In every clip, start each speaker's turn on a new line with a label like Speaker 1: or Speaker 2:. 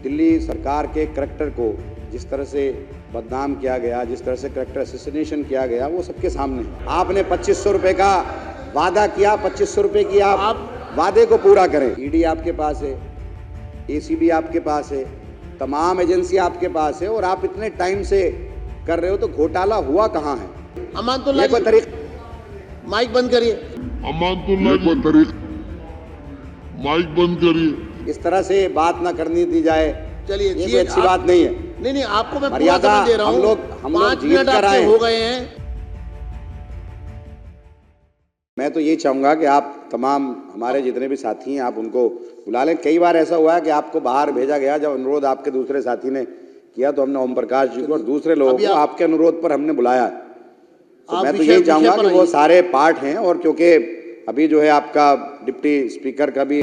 Speaker 1: दिल्ली सरकार के करैक्टर को जिस तरह से बदनाम किया गया, जिस तरह से करैक्टर असैसिनेशन किया गया, वो सबके सामने है। आपने 2500 रुपए का वादा किया, 2500 रुपए की आप वादे को पूरा करें। ईडी आपके पास है, एसीबी आपके पास है, तमाम एजेंसी आपके पास है और आप इतने टाइम से कर रहे हो, तो घोटाला हुआ कहाँ है?
Speaker 2: अमानतुल्लाह
Speaker 1: ये कोई तरीका?
Speaker 2: माइक बंद करिए।
Speaker 3: अमानतुल्लाह कोई तरीका? माइक बंद करिए।
Speaker 1: इस तरह से बात ना करनी दी जाए,
Speaker 2: चलिए
Speaker 1: ये कोई अच्छी बात नहीं है।
Speaker 2: नहीं, आपको मैं पूरा
Speaker 1: मर्यादा
Speaker 2: समय दे रहा हूं।
Speaker 1: हम लोग
Speaker 2: 5
Speaker 1: जीत
Speaker 2: मिनट
Speaker 1: कर आए
Speaker 2: आपके
Speaker 1: हैं।
Speaker 2: हो गए हैं।
Speaker 1: मैं तो ये चाहूँगा कि आप तमाम हमारे जितने भी साथी हैं, आप उनको बुला लें। कई बार ऐसा हुआ है कि आपको बाहर भेजा गया, जब अनुरोध आपके दूसरे साथी ने किया तो हमने ओम प्रकाश जी को और दूसरे लोगों को आपके अनुरोध पर हमने बुलाया। तो मैं तो यही चाहूँगा कि वो सारे पार्ट हैं, और क्योंकि अभी जो है आपका डिप्टी स्पीकर का भी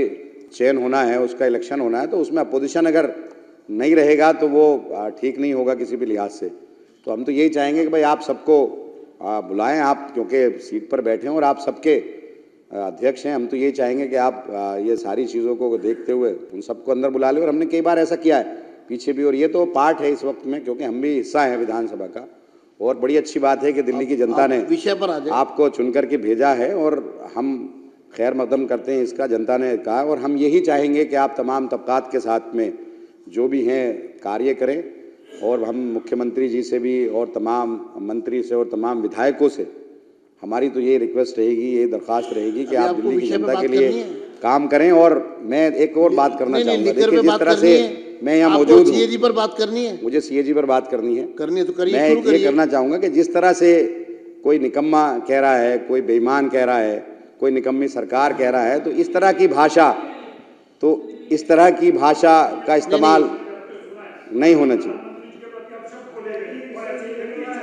Speaker 1: चयन होना है, उसका इलेक्शन होना है, तो उसमें अपोजिशन अगर नहीं रहेगा तो वो ठीक नहीं होगा किसी भी लिहाज से। तो हम तो यही चाहेंगे कि भाई आप सबको बुलाएं, आप क्योंकि सीट पर बैठे हैं और आप सबके अध्यक्ष हैं। हम तो ये चाहेंगे कि आप ये सारी चीज़ों को देखते हुए उन सबको अंदर बुला लें, और हमने कई बार ऐसा किया है पीछे भी, और ये तो पार्ट है इस वक्त में, क्योंकि हम भी हिस्सा हैं विधानसभा का। और बड़ी अच्छी बात है कि दिल्ली की जनता ने
Speaker 2: विषय पर आ जाए।
Speaker 1: आपको चुन करके भेजा है, और हम खैर मकदम करते हैं इसका, जनता ने कहा, और हम यही चाहेंगे कि आप तमाम तबकात के साथ में जो भी हैं कार्य करें। और हम मुख्यमंत्री जी से भी और तमाम मंत्री से और तमाम विधायकों से हमारी तो ये रिक्वेस्ट रहेगी, ये दरख्वास्त रहेगी कि आप दिल्ली की जनता के लिए काम करें। और मैं एक और बात करना चाहूँगा, देखिए जिस तरह से मैं यहाँ मौजूद हूँ,
Speaker 2: सीएजी पर बात करनी है,
Speaker 1: मुझे सीएजी पर बात करनी है
Speaker 2: तो करिए।
Speaker 1: मैं ये करना चाहूँगा कि जिस तरह से कोई निकम्मा कह रहा है, कोई बेईमान कह रहा है, कोई निकम्मी सरकार कह रहा है, तो इस तरह की भाषा का इस्तेमाल नहीं होना चाहिए।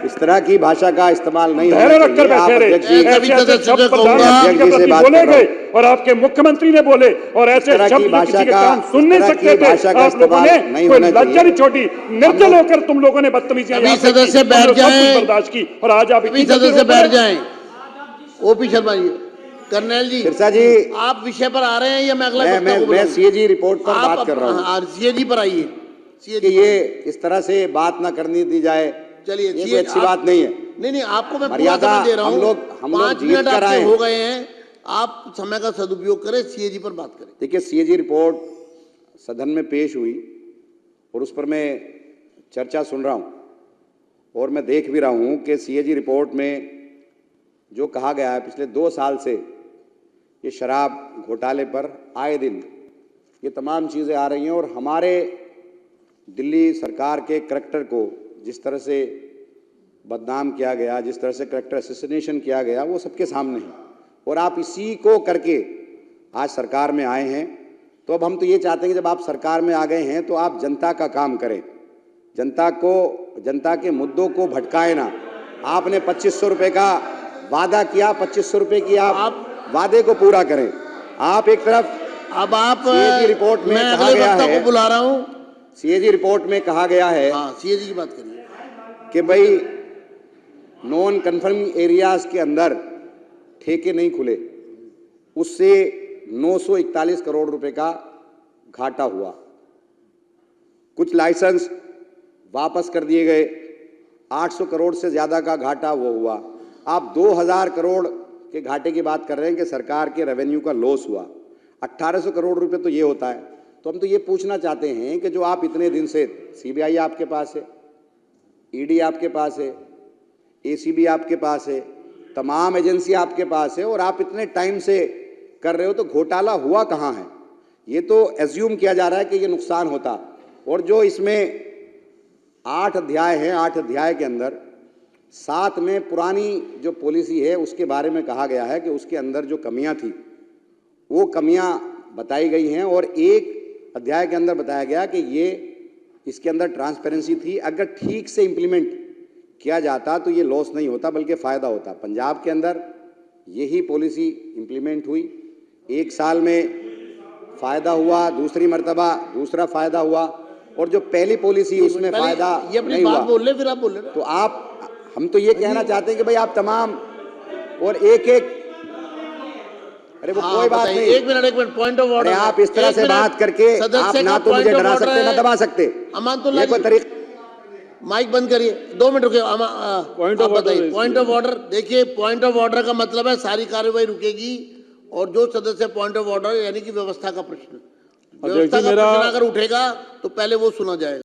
Speaker 1: इस तरह की भाषा का इस्तेमाल नहीं होना चाहिए।
Speaker 4: रखकर बैठे रहे, ऐसे शब्द प्रधानमंत्री के प्रति बोले गए और आपके मुख्यमंत्री ने बोले, और ऐसे शब्द किसी के कान सुन नहीं सकते थे। आप लोगों ने कोई लज्जा नहीं छोड़ी, निर्जल होकर तुम लोगों ने बदतमीजियां
Speaker 2: सदस्य बैठ जाएं,
Speaker 4: बर्दाश्त की, और आज आप
Speaker 2: सदस्य बैठ जाएं। ओपी शर्मा जी, कर्नल जी,
Speaker 1: सिरसा जी,
Speaker 2: आप विषय पर आ रहे हैं या मैं अगला?
Speaker 1: मैं सीएजी रिपोर्ट पर बात कर रहा हूँ।
Speaker 2: सीएजी पर आइए।
Speaker 1: कि ये इस तरह से बात ना करनी दी जाए,
Speaker 2: चलिए
Speaker 1: ये कोई अच्छी बात नहीं है।
Speaker 2: नहीं, आपको मैं
Speaker 1: मर्यादा
Speaker 2: पूरा समय दे रहा हूं।
Speaker 1: हम लोग
Speaker 2: 5
Speaker 1: जीत
Speaker 2: मिनट
Speaker 1: कर आए
Speaker 2: आपके
Speaker 1: हैं।
Speaker 2: हो गए हैं, आप समय का सदुपयोग करें, सीएजी पर बात करें।
Speaker 1: देखिए, सीएजी रिपोर्ट सदन में पेश हुई और उस पर मैं चर्चा सुन रहा हूं, और मैं देख भी रहा हूं कि सीएजी रिपोर्ट में जो कहा गया है, पिछले 2 साल से ये शराब घोटाले पर आए दिन ये तमाम चीज़ें आ रही हैं, और हमारे दिल्ली सरकार के करैक्टर को जिस तरह से बदनाम किया गया, जिस तरह से करैक्टर असैसिनेशन किया गया, वो सबके सामने है। और आप इसी को करके आज सरकार में आए हैं। तो अब हम तो ये चाहते हैं कि जब आप सरकार में आ गए हैं तो आप जनता का काम करें, जनता के मुद्दों को भटकाएं ना। आपने 2500 रुपये का वादा किया, 2500 रुपये की आप वादे को पूरा करें। आप एक तरफ,
Speaker 2: अब आप
Speaker 1: सीएजी रिपोर्ट में कहा गया है,
Speaker 2: को बुला रहा हूं,
Speaker 1: सीएजी रिपोर्ट में कहा गया है
Speaker 2: सीएजी की बात करिए
Speaker 1: कि भाई नॉन कन्फर्मिंग एरियाज के अंदर ठेके नहीं खुले, उससे 941 करोड़ रुपए का घाटा हुआ। कुछ लाइसेंस वापस कर दिए गए, 800 करोड़ से ज़्यादा का घाटा वो हुआ। आप 2000 करोड़ के घाटे की बात कर रहे हैं कि सरकार के रेवेन्यू का लॉस हुआ। 1800 करोड़ रुपए तो ये होता है। तो हम तो ये पूछना चाहते हैं कि जो आप इतने दिन से, सीबीआई आपके पास है, ईडी आपके पास है, एसीबी आपके पास है, तमाम एजेंसी आपके पास है, और आप इतने टाइम से कर रहे हो, तो घोटाला हुआ कहाँ है? ये तो एज्यूम किया जा रहा है कि ये नुकसान होता। और जो इसमें 8 अध्याय हैं, 8 अध्याय के अंदर 7 में पुरानी जो पॉलिसी है उसके बारे में कहा गया है कि उसके अंदर जो कमियां थी वो कमियां बताई गई हैं, और एक अध्याय के अंदर बताया गया कि ये इसके अंदर ट्रांसपेरेंसी थी। अगर ठीक से इम्प्लीमेंट किया जाता तो ये लॉस नहीं होता बल्कि फ़ायदा होता। पंजाब के अंदर यही पॉलिसी इम्प्लीमेंट हुई, 1 साल में फ़ायदा हुआ, दूसरी मर्तबा दूसरा फ़ायदा हुआ, और जो पहली पॉलिसी उसमें फ़ायदा नहीं हुआ।
Speaker 2: बोल रहे, फिर आप बोल रहे।
Speaker 1: तो हम तो ये कहना चाहते हैं कि भाई आप तमाम, और एक अरे वो
Speaker 2: हाँ,
Speaker 1: कोई बात
Speaker 2: बताइए।
Speaker 1: नहीं।
Speaker 2: एक मिनट पॉइंट ऑफ ऑर्डर।
Speaker 1: अरे आप इस तरह से बात करके आप ना तो मुझे डरा सकते ना दबा सकते।
Speaker 2: अमानतुल्लाह
Speaker 1: ये कोई
Speaker 2: जी,
Speaker 1: तरीका?
Speaker 2: माइक बंद करिए, 2 मिनट रुकिए।
Speaker 4: Point of order है
Speaker 2: पॉइंट ऑफ ऑर्डर। देखिए, पॉइंट ऑफ ऑर्डर का मतलब है सारी कार्यवाही रुकेगी और जो सदस्य पॉइंट ऑफ ऑर्डर यानी कि व्यवस्था का प्रश्न, व्यवस्था का
Speaker 4: मेरा-
Speaker 2: प्रश्न अगर उठेगा तो पहले वो सुना जाएगा।